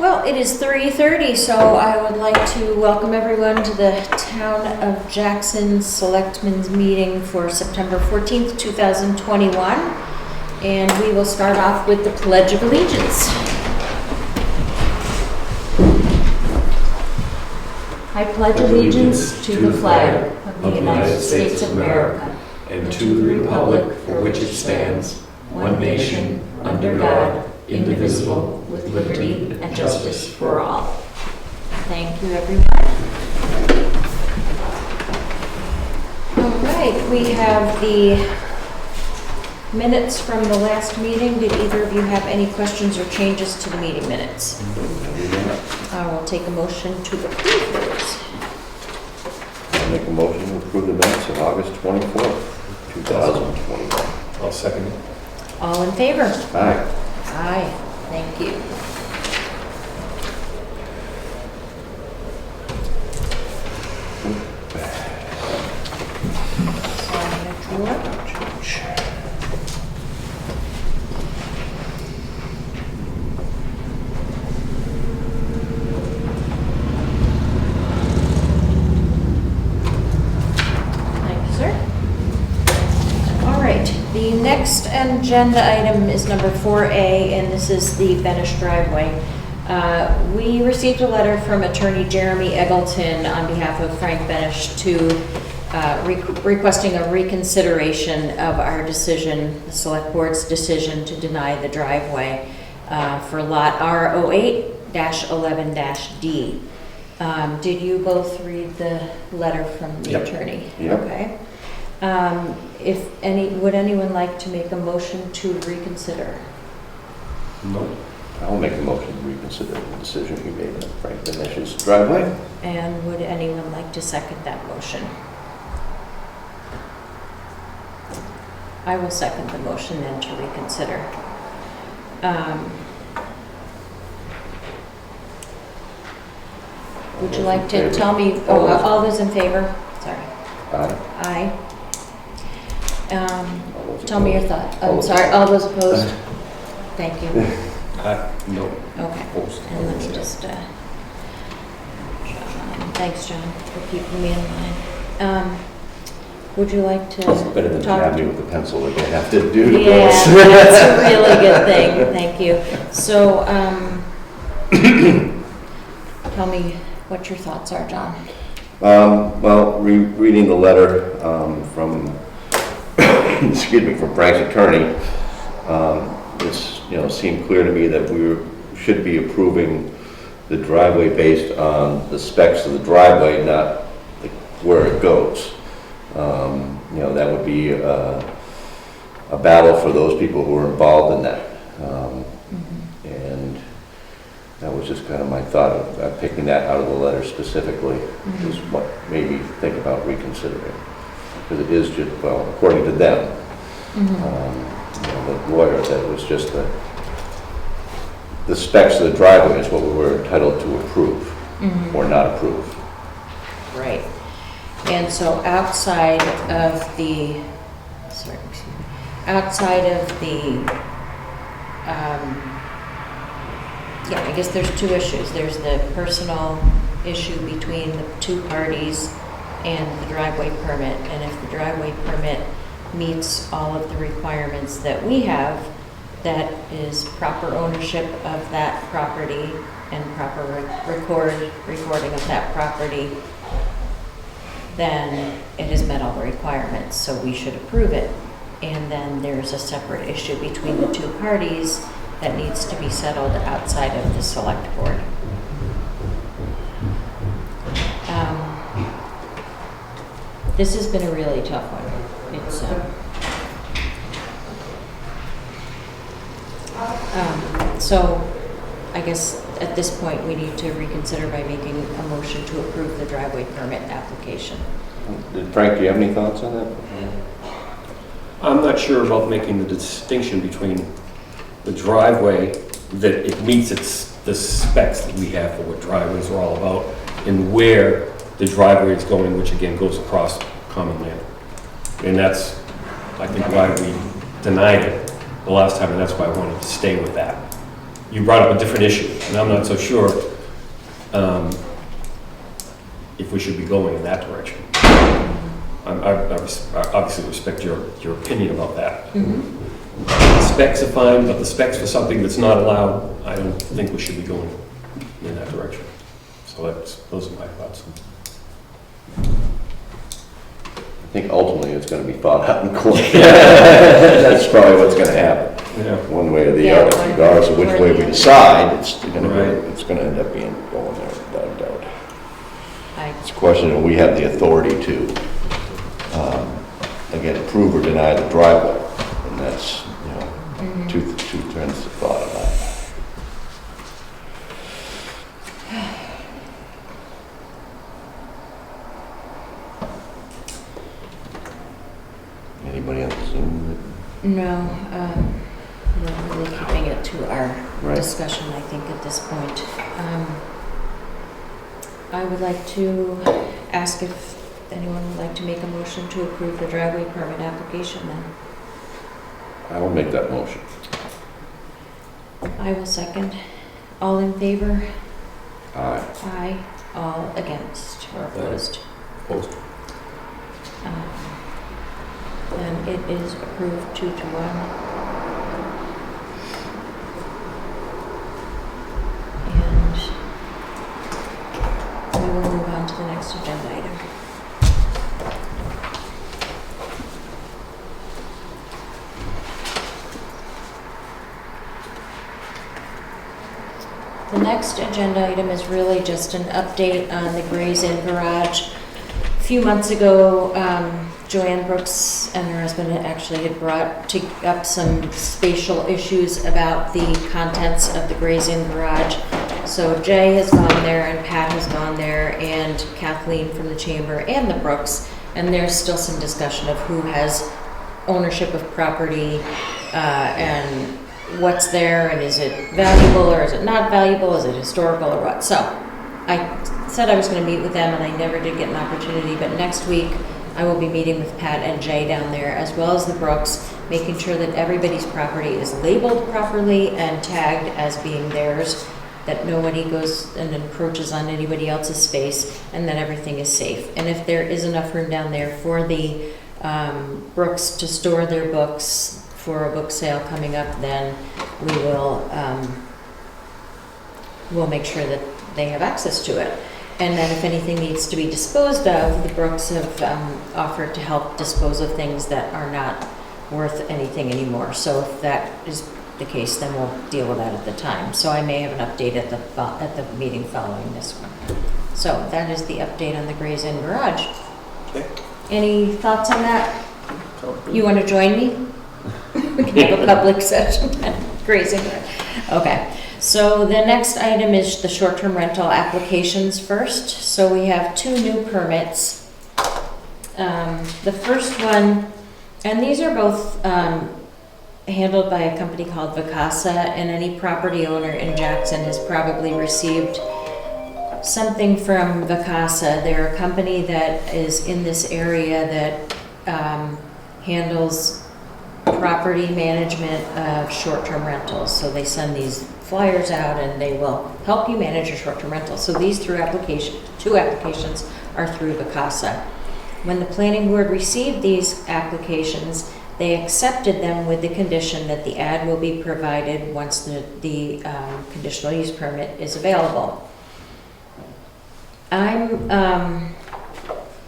Well, it is 3:30, so I would like to welcome everyone to the Town of Jackson Selectmen's meeting for September 14th, 2021. And we will start off with the Pledge of Allegiance. I pledge allegiance to the flag of the United States of America and to the republic for which it stands, one nation, under God, indivisible, with liberty and justice for all. Thank you, everyone. All right, we have the minutes from the last meeting. Did either of you have any questions or changes to the meeting minutes? I will take a motion to approve those. I'll make a motion to approve the minutes of August 24th, 2021. I'll second it. All in favor? Aye. Aye, thank you. The next agenda item is number 4A, and this is the Benish driveway. We received a letter from attorney Jeremy Eggleton on behalf of Frank Benish to requesting a reconsideration of our decision, the select board's decision to deny the driveway for lot R08-11-D. Did you both read the letter from the attorney? Yep. Okay. Would anyone like to make a motion to reconsider? No. I'll make a motion to reconsider the decision we made on Frank Benish's driveway. And would anyone like to second that motion? I will second the motion then to reconsider. Would you like to tell me, all those in favor? Sorry. Aye. Aye. Tell me your thought. I'm sorry, all those opposed? Thank you. No. Okay. And let me just, John, thanks, John, for keeping me in mind. Would you like to It's better than talk? have me with the pencil like I have to do to Yeah, this. that's a really good thing. Thank you. So, tell me what your thoughts are, John. Well, reading the letter from excuse me, from Frank's attorney, it's seemed clear to me that we should be approving the driveway based on the specs of the driveway, not where it goes. That would be a battle for those people who are involved in that. And that was just kind of my thought of picking that out of the letter specifically, is what made me think about reconsidering. Because it is just, well, according to them, the lawyer, that it was just the specs of the driveway is what we were entitled to approve or not approve. Right. And so outside of the, I guess there's two issues. There's the personal issue between the two parties and the driveway permit. And if the driveway permit meets all of the requirements that we have, that is proper ownership of that property and proper recording of that property, then it has met all the requirements, so we should approve it. And then there's a separate issue between the two parties that needs to be settled outside of the select board. This has been a really tough one. It's so I guess at this point we need to reconsider by making a motion to approve the driveway permit application. Frank, do you have any thoughts on that? I'm not sure about making the distinction between the driveway, that it meets the specs that we have for what driveways are all about, and where the driveway is going, which again goes across common land. And that's, I think, why we denied it the last time, and that's why I wanted to stay with that. you brought up a different issue, and I'm not so sure if we should be going in that direction. I obviously respect your opinion about that. Specs are fine, but the specs for something that's not allowed, I don't think we should be going in that direction. So those are my thoughts. I think ultimately it's gonna be fought out in court. That's probably what's gonna happen, Yeah. one way or the Yeah, other, regardless of which way we decide, it's gonna Right. be, it's gonna end up being going there, without a doubt. I, It's a question of we have the authority to, again, approve or deny the driveway, and that's, two turns of thought of that. Anybody else? no, we're really keeping it to our Right. discussion, I think, at this point. I would like to ask if anyone would like to make a motion to approve the driveway permit application then. I will make that motion. I will second. All in favor? Aye. Aye. All against or opposed? Opposed. And it is approved 2-1. And we will move on to the next agenda item. The next agenda item is really just an update on the Gray's Inn Garage. A few months ago, Joanne Brooks and her husband had brought up some spatial issues about the contents of the Gray's Inn Garage. So Jay has gone there and Pat has gone there and Kathleen from the Chamber and the Brooks. And there's still some discussion of who has ownership of property and what's there, and is it valuable or is it not valuable, is it historical or what. So I said I was going to meet with them and I never did get an opportunity, but next week I will be meeting with Pat and Jay down there as well as the Brooks, making sure that everybody's property is labeled properly and tagged as being theirs, that nobody goes and encroaches on anybody else's space, and that everything is safe. And if there is enough room down there for the Brooks to store their books for a book sale coming up, then we will we'll make sure that they have access to it. And then if anything needs to be disposed of, the Brooks have offered to help dispose of things that are not worth anything anymore. So if that is the case, then we'll deal with that at the time. So I may have an update at the meeting following this one. So that is the update on the Gray's Inn Garage. Okay. Any thoughts on that? You want to join me? We can have a public session at Gray's Inn Garage. Okay. So the next item is the short-term rental applications first. So we have 2 new permits. The first one, and these are both handled by a company called Vacasa, and any property owner in Jackson has probably received something from Vacasa. They're a company that is in this area that handles property management of short-term rentals. So they send these flyers out and they will help you manage your short-term rentals. So these 2 applications are through Vacasa. When the planning board received these applications, they accepted them with the condition that the ad will be provided once the conditional use permit is available.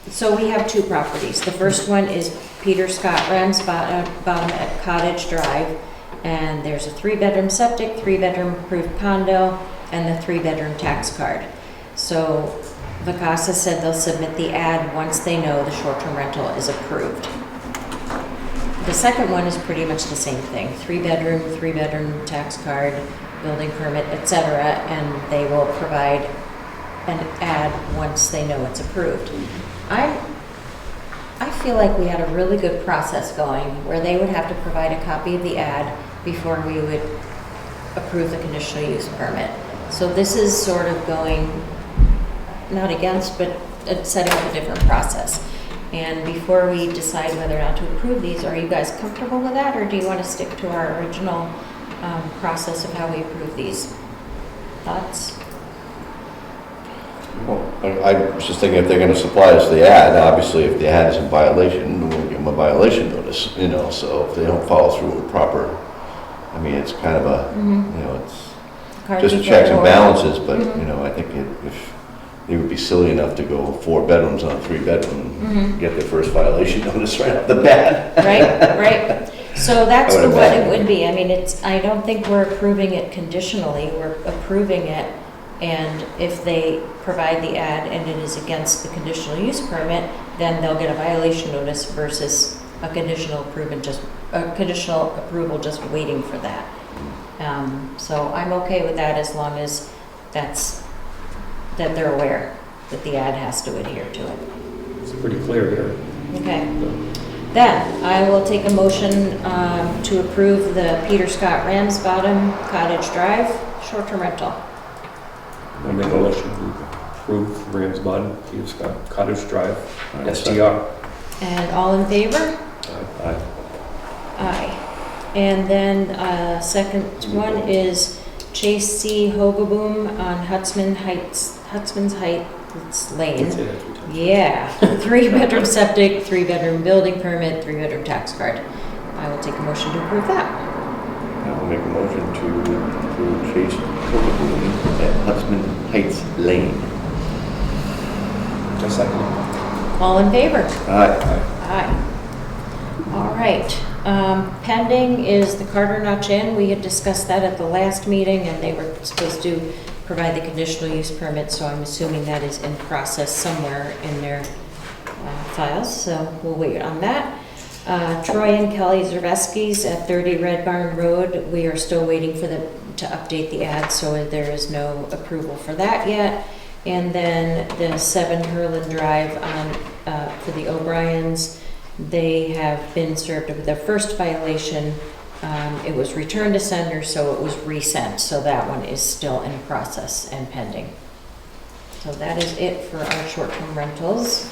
So we have 2 properties. The first one is Peter Scott Ramsbottom at Cottage Drive, and there's a 3-bedroom septic, 3-bedroom approved condo, and the 3-bedroom tax card. So Vacasa said they'll submit the ad once they know the short-term rental is approved. The second one is pretty much the same thing, 3-bedroom tax card, building permit, etc., and they will provide an ad once they know it's approved. I feel like we had a really good process going where they would have to provide a copy of the ad before we would approve the conditional use permit. So this is sort of going, not against, but setting up a different process. And before we decide whether or not to approve these, are you guys comfortable with that, or do you want to stick to our original process of how we approve these. Thoughts? Well, I was just thinking if they're gonna supply us the ad, obviously if the ad is in violation, we'll give them a violation notice, so if they don't follow through with proper, I mean, it's kind of a, it's Card just before checks and door. balances, but, I think if they would be silly enough to go 4 bedrooms on a 3-bedroom, get their first violation notice right off the bat. Right. So that's I would what it imagine. would be. I mean, I don't think we're approving it conditionally. We're approving it, and if they provide the ad and it is against the conditional use permit, then they'll get a violation notice versus a conditional approval just waiting for that. So I'm okay with that as long as that they're aware that the ad has to adhere to it. It's pretty clear here. Okay. Then I will take a motion to approve the Peter Scott Ramsbottom Cottage Drive short-term rental. I make a motion to approve Ramsbottom, Peter Scott Cottage Drive, Alright, STR. And all in favor? Aye. Aye. And then second one is Chase C. Hogaboom on Hudson Heights Lane. Let's say that 3 times. Yeah, 3-bedroom septic, 3-bedroom building permit, 3-bedroom tax card. I will take a motion to approve that. I'll make a motion to approve Chase Coca-Cola at Hudson Heights Lane. A second. All in favor? Aye. Aye. All right. Pending is the Carter Notch Inn. We had discussed that at the last meeting, and they were supposed to provide the conditional use permit, so I'm assuming that is in process somewhere in their files, so we'll wait on that. Troy and Kelly Zerveski's at 30 Red Barn Road. We are still waiting for them to update the ad, so there is no approval for that yet. And then the 7 Hurlin Drive for the O'Briens. They have been served with their first violation. It was returned to sender, so it was resent. So that one is still in process and pending. So that is it for our short-term rentals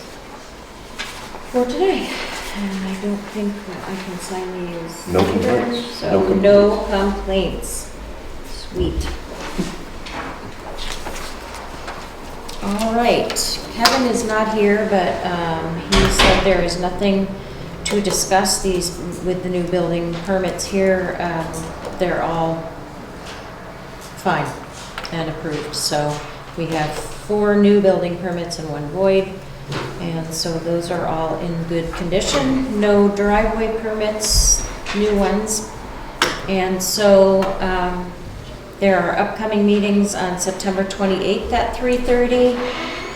for today. And I don't think that I can sign these. No complaints. So No complaints. no complaints. Sweet. All right, Kevin is not here, but he said there is nothing to discuss these with the new building permits here. They're all fine and approved. So we have 4 new building permits and 1 void. And so those are all in good condition. No driveway permits, new ones. And so there are upcoming meetings on September 28th at 3:30,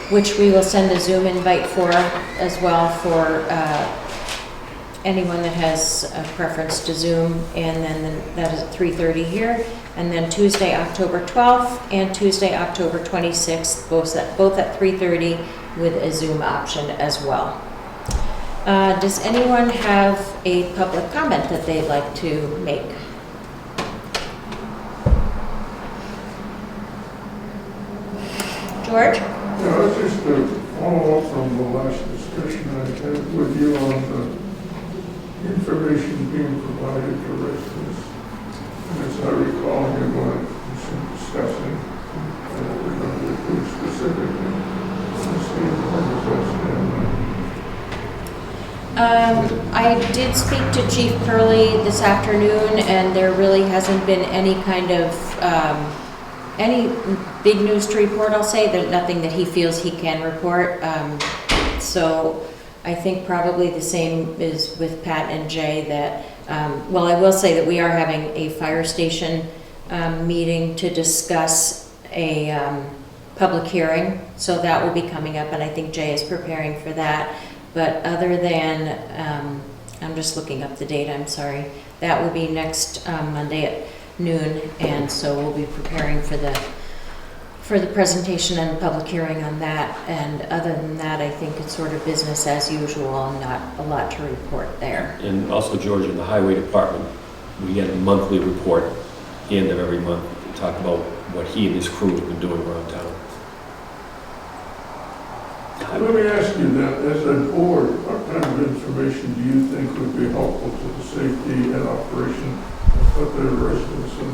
which we will send a Zoom invite for as well for anyone that has a preference to Zoom. And then that is at 3:30 here. And then Tuesday, October 12th and Tuesday, October 26th, both at 3:30 with a Zoom option as well. Does anyone have a public comment that they'd like to make? George? Yeah, just to follow up from the last discussion I had with you on the information being provided to residents. And as I recall, you were discussing, we're going to do specifically. I did speak to Chief Curley this afternoon, and there really hasn't been any kind of, any big news to report, I'll say. There's nothing that he feels he can report. So I think probably the same is with Pat and Jay that, well, I will say that we are having a fire station meeting to discuss a public hearing. So that will be coming up, and I think Jay is preparing for that. But other than, I'm just looking up the date, I'm sorry. That will be next Monday at noon, and so we'll be preparing for the presentation and public hearing on that. And other than that, I think it's sort of business as usual and not a lot to report there. And also, George, in the highway department, we get a monthly report at the end of every month to talk about what he and his crew have been doing around town. Let me ask you that, as a board, what kind of information do you think would be helpful to the safety and operation of the residents of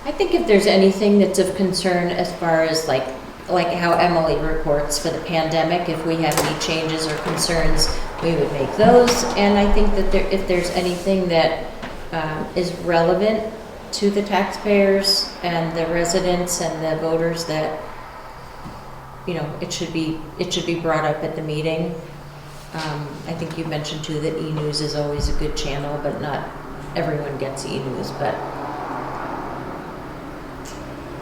I think if there's anything that's of concern as far as like how Emily reports for the pandemic, if we have any changes or concerns, we would make those. And I think that if there's anything that is relevant to the taxpayers and the residents and the voters, that, you know, it should be brought up at the meeting. I think you mentioned too that e-news is always a good channel, but not everyone gets e-news, but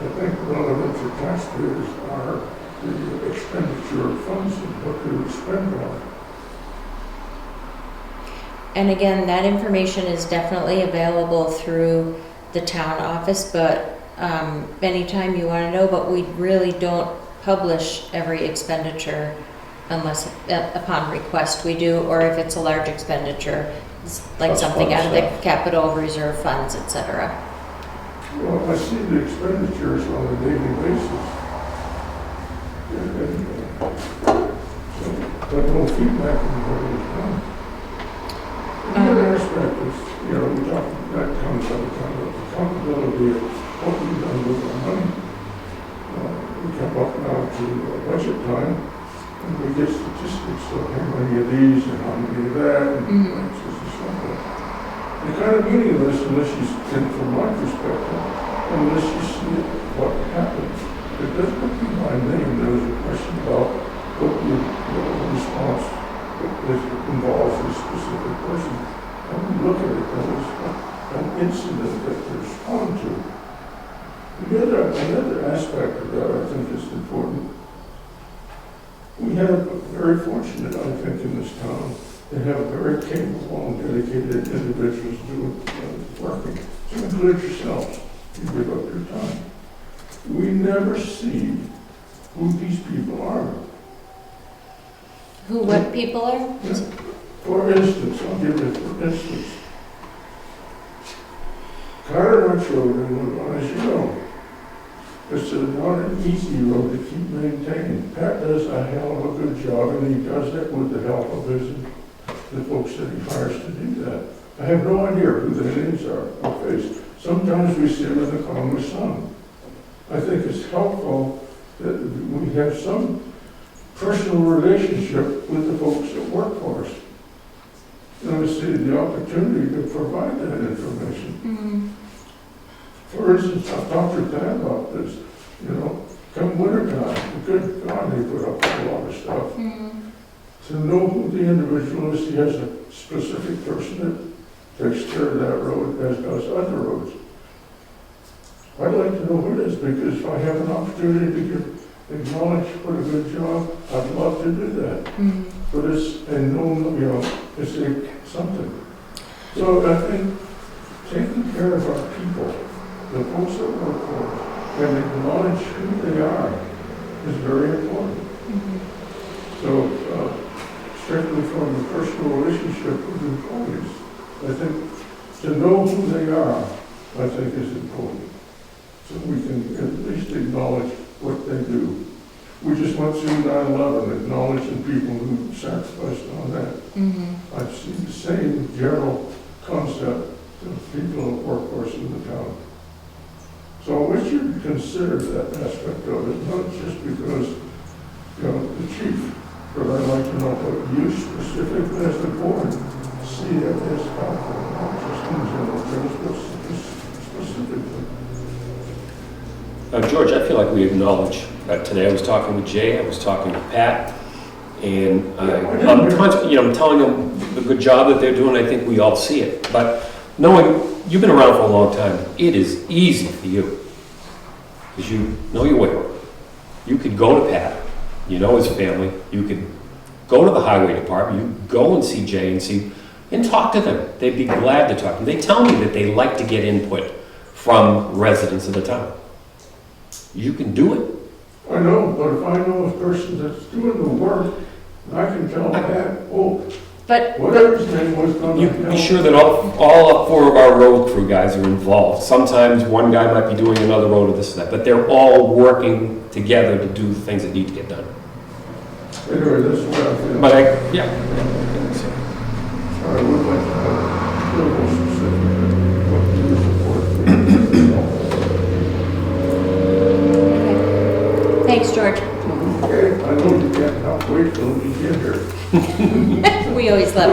I think relevant to taxpayers are the expenditure of funds and what they would spend on. and again, that information is definitely available through the town office, but anytime you want to know, but we really don't publish every expenditure unless upon request we do, or if it's a large expenditure, it's like Trust something fund out of the stuff. capital reserve funds, etc. Well, I see the expenditures on a daily basis. But no feedback on what is done. Another aspect is, you know, we talk, that comes all the time, about accountability of what we've done with our money. We come up now to budget time, and we get statistics of how many of these and how many of that, and taxes and so on. They're kind of meaningless unless you, from my perspective, unless you see what happens. It doesn't put me by name. There was a question about what the response that involves a specific person. And we look at it, there was an incident that they respond to. Another aspect of that I think is important. We have very fortunate, I think, in this town, to have very capable and dedicated individuals doing working. So include yourselves. You give up your time. We never see who these people are. Who, what people are? For instance, I'll give you for instance. Carter Arch Road in Woodlawn, as you know, it's not an easy road to keep maintaining. Pat does a hell of a good job, and he does it with the help of the folks that he hires to do that. I have no idea who the names are or face. Sometimes we see them in the Congress Sun. I think it's helpful that we have some personal relationship with the folks that work for us. And I see the opportunity to provide that information. For instance, I've talked to Pat about this, you know, come wintertime, good God, they put up a lot of stuff. To know who the individual is, he has a specific person that takes care of that road, as does other roads. I'd like to know who it is, because if I have an opportunity to acknowledge what a good job, I'd love to do that. But it's, and no, you know, it's something. So I think taking care of our people, the folks that work for us, and acknowledge who they are is very important. So strictly from a personal relationship with employees, I think to know who they are, I think is important. So we can at least acknowledge what they do. We just went through 9/11, acknowledging people who sacrificed on that. I've seen the same general concept of people who work for us in the town. So I wish you'd consider that aspect of it, not just because, you know, the chief, but I'd like to know what you specifically as the board see it as helpful, not just in general terms, but specifically. George, I feel like we acknowledge, today I was talking with Jay, I was talking to Pat, and I'm telling them the good job that they're doing. I think we all see it. But knowing you've been around for a long time, it is easy for you, because you know your way. You could go to Pat, you know his family, you could go to the highway department, you could go and see Jay and talk to them. They'd be glad to talk to them. They tell me that they like to get input from residents of the town. You can do it. I know, but if I know a person that's doing the work, I can tell Pat, But whatever his name was, You can be sure that all 4 of our road crew guys are involved. Sometimes one guy might be doing another road or this or that, but they're all working together to do the things that need to get done. Anyway, that's what I feel. But I would like to have a little more specific what you support.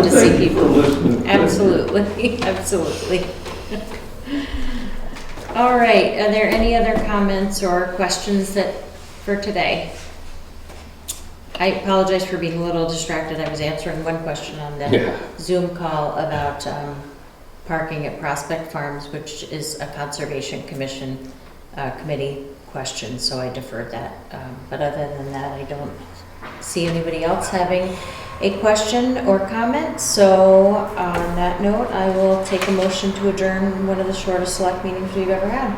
love to see Thank you for people. listening. Absolutely, absolutely. All right, are there any other comments or questions for today? I apologize for being a little distracted. I was answering one question on the Yeah. Zoom call about parking at Prospect Farms, which is a Conservation Commission committee question, so I deferred that. But other than that, I don't see anybody else having a question or comment. So on that note, I will take a motion to adjourn one of the shortest select meetings we've ever had.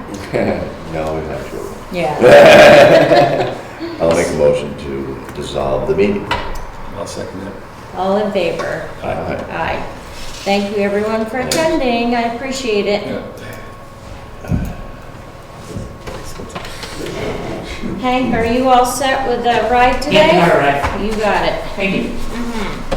No, we're not sure. Yeah. I'll make a motion to dissolve the meeting. I'll second that. All in favor? Aye. Aye. Thank you, everyone, for attending. I appreciate it. Yeah. Hank, are you all set with the ride today? Yeah, all right. You got it. Thank you. Mhm.